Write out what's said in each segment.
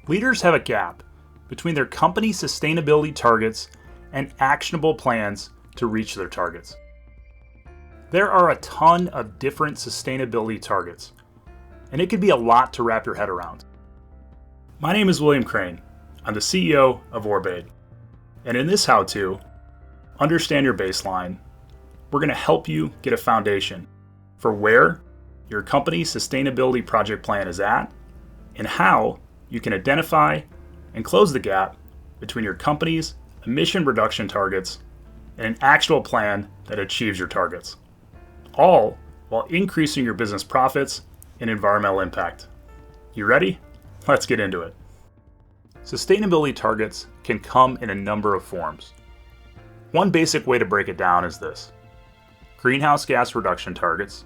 Leaders have a gap between their company's sustainability targets and actionable plans to reach their targets. There are a ton of different sustainability targets, and it can be a lot to wrap your head around. My name is William Crane. I'm the CEO of OrbAid. And in this how-to, understand your baseline, we're going to help you get a foundation for where your company's sustainability project plan is at and how you can identify and close the gap between your company's emission reduction targets and an actual plan that achieves your targets, all while increasing your business profits and environmental impact. You ready? Let's get into it. Sustainability targets can come in a number of forms. One basic way to break it down is this: greenhouse gas reduction targets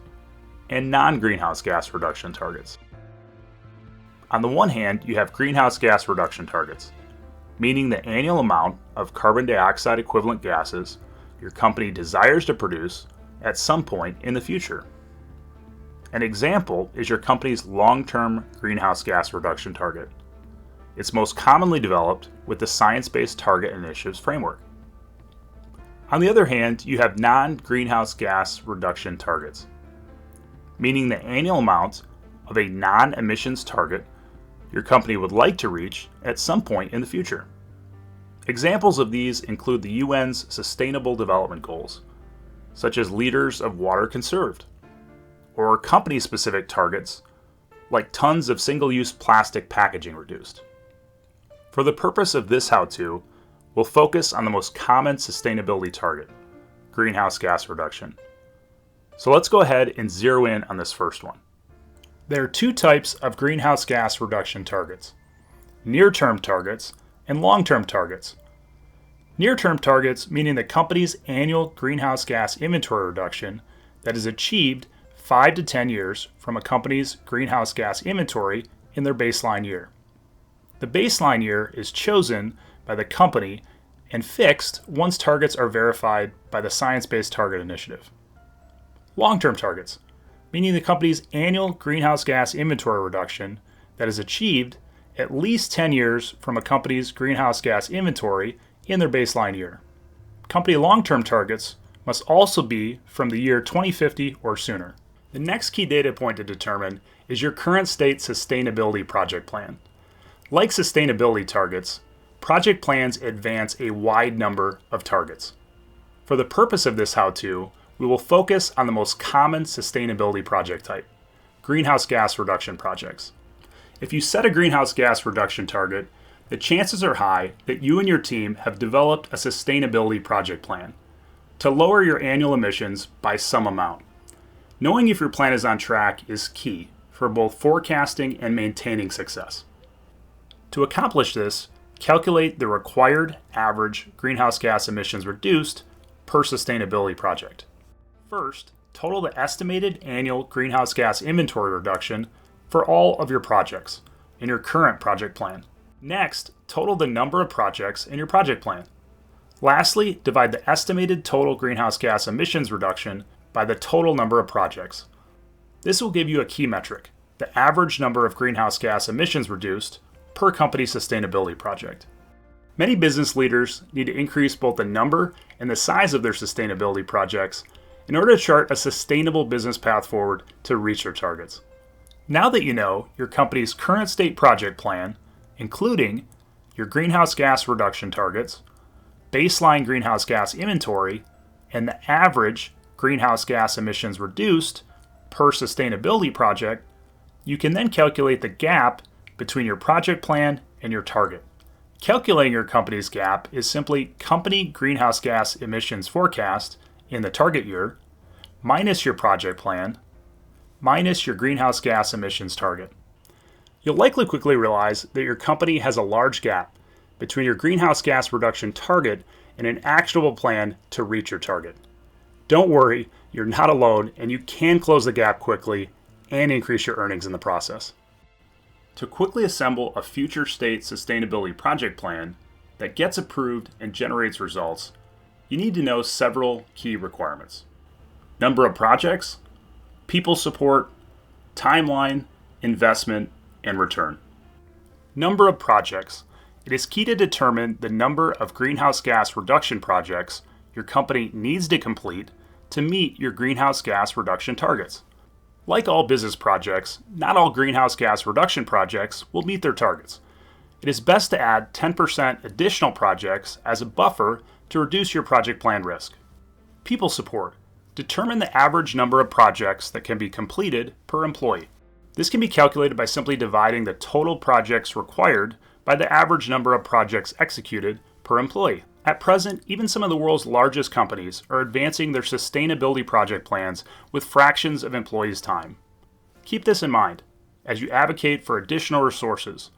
and non-greenhouse gas reduction targets. On the one hand, you have greenhouse gas reduction targets, meaning the annual amount of carbon dioxide equivalent gases your company desires to produce at some point in the future. An example is your company's long-term greenhouse gas reduction target. It's most commonly developed with the Science Based Target Initiative's framework. On the other hand, you have non-greenhouse gas reduction targets, meaning the annual amount of a non-emissions target your company would like to reach at some point in the future. Examples of these include the UN's Sustainable Development Goals, such as liters of water conserved, or company-specific targets like tons of single-use plastic packaging reduced. For the purpose of this how-to, we'll focus on the most common sustainability target, greenhouse gas reduction. So let's go ahead and zero in on this first one. There are two types of greenhouse gas reduction targets: near-term targets and long-term targets. Near-term targets meaning the company's annual greenhouse gas inventory reduction that is achieved 5 to 10 years from a company's greenhouse gas inventory in their baseline year. The baseline year is chosen by the company and fixed once targets are verified by the Science Based Target Initiative. Long-term targets, meaning the company's annual greenhouse gas inventory reduction that is achieved at least 10 years from a company's greenhouse gas inventory in their baseline year. Company long-term targets must also be from the year 2050 or sooner. The next key data point to determine is your current state sustainability project plan. Like sustainability targets, project plans advance a wide number of targets. For the purpose of this how-to, we will focus on the most common sustainability project type, greenhouse gas reduction projects. If you set a greenhouse gas reduction target, the chances are high that you and your team have developed a sustainability project plan to lower your annual emissions by some amount. Knowing if your plan is on track is key for both forecasting and maintaining success. To accomplish this, calculate the required average greenhouse gas emissions reduced per sustainability project. First, total the estimated annual greenhouse gas inventory reduction for all of your projects in your current project plan. Next, total the number of projects in your project plan. Lastly, divide the estimated total greenhouse gas emissions reduction by the total number of projects. This will give you a key metric, the average number of greenhouse gas emissions reduced per company sustainability project. Many business leaders need to increase both the number and the size of their sustainability projects in order to chart a sustainable business path forward to reach their targets. Now that you know your company's current state project plan, including your greenhouse gas reduction targets, baseline greenhouse gas inventory, and the average greenhouse gas emissions reduced per sustainability project, you can then calculate the gap between your project plan and your target. Calculating your company's gap is simply company greenhouse gas emissions forecast in the target year minus your project plan minus your greenhouse gas emissions target. You'll likely quickly realize that your company has a large gap between your greenhouse gas reduction target and an actionable plan to reach your target. Don't worry, you're not alone, and you can close the gap quickly and increase your earnings in the process. To quickly assemble a future state sustainability project plan that gets approved and generates results, you need to know several key requirements: number of projects, people support, timeline, investment, and return. Number of projects. It is key to determine the number of greenhouse gas reduction projects your company needs to complete to meet your greenhouse gas reduction targets. Like all business projects, not all greenhouse gas reduction projects will meet their targets. It is best to add 10% additional projects as a buffer to reduce your project plan risk. People support. Determine the average number of projects that can be completed per employee. This can be calculated by simply dividing the total projects required by the average number of projects executed per employee. At present, even some of the world's largest companies are advancing their sustainability project plans with fractions of employees' time. Keep this in mind as you advocate for additional resources.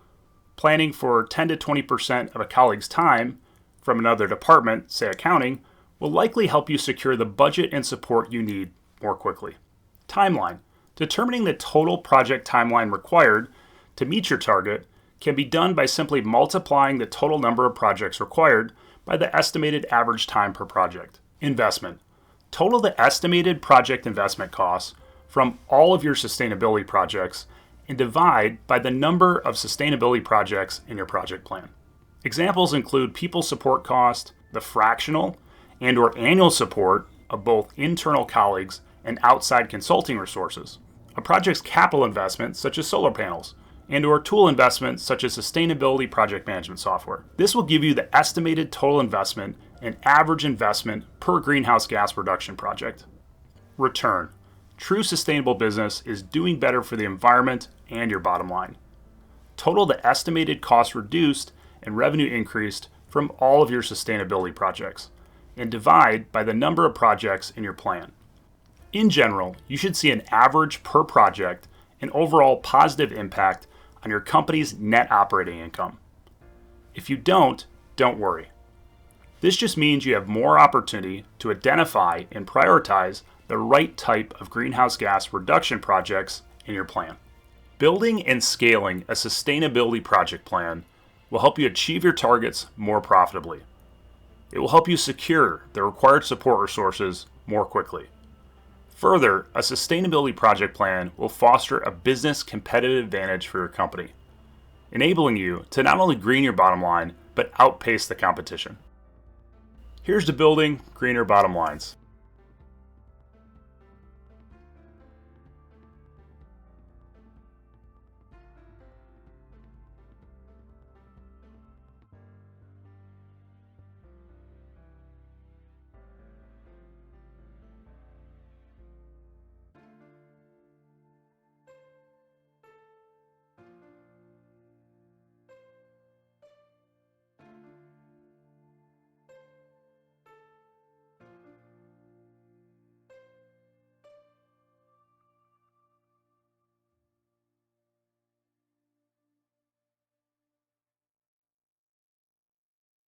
Planning for 10 to 20% of a colleague's time from another department, say accounting, will likely help you secure the budget and support you need more quickly. Timeline. Determining the total project timeline required to meet your target can be done by simply multiplying the total number of projects required by the estimated average time per project. Investment. Total the estimated project investment costs from all of your sustainability projects and divide by the number of sustainability projects in your project plan. Examples include people support cost, the fractional and/or annual support of both internal colleagues and outside consulting resources, a project's capital investment such as solar panels, and/or tool investments such as sustainability project management software. This will give you the estimated total investment and average investment per greenhouse gas reduction project. Return. True sustainable business is doing better for the environment and your bottom line. Total the estimated cost reduced and revenue increased from all of your sustainability projects, and divide by the number of projects in your plan. In general, you should see an average per project and overall positive impact on your company's net operating income. If you don't worry. This just means you have more opportunity to identify and prioritize the right type of greenhouse gas reduction projects in your plan. Building and scaling a sustainability project plan will help you achieve your targets more profitably. It will help you secure the required support resources more quickly. Further, a sustainability project plan will foster a business competitive advantage for your company, enabling you to not only green your bottom line, but outpace the competition. Here's to building greener bottom lines.